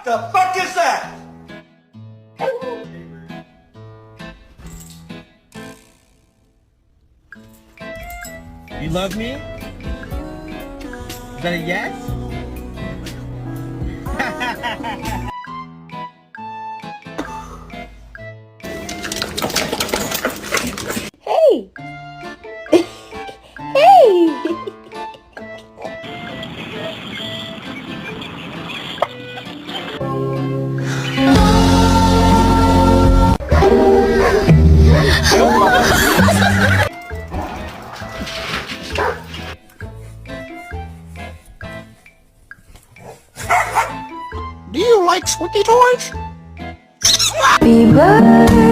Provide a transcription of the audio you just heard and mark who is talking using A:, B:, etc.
A: The fuck is that?
B: You love me? Is that a yes?
C: Hey! Hey!
D: Do you like squeaky toys?
C: Happy birthday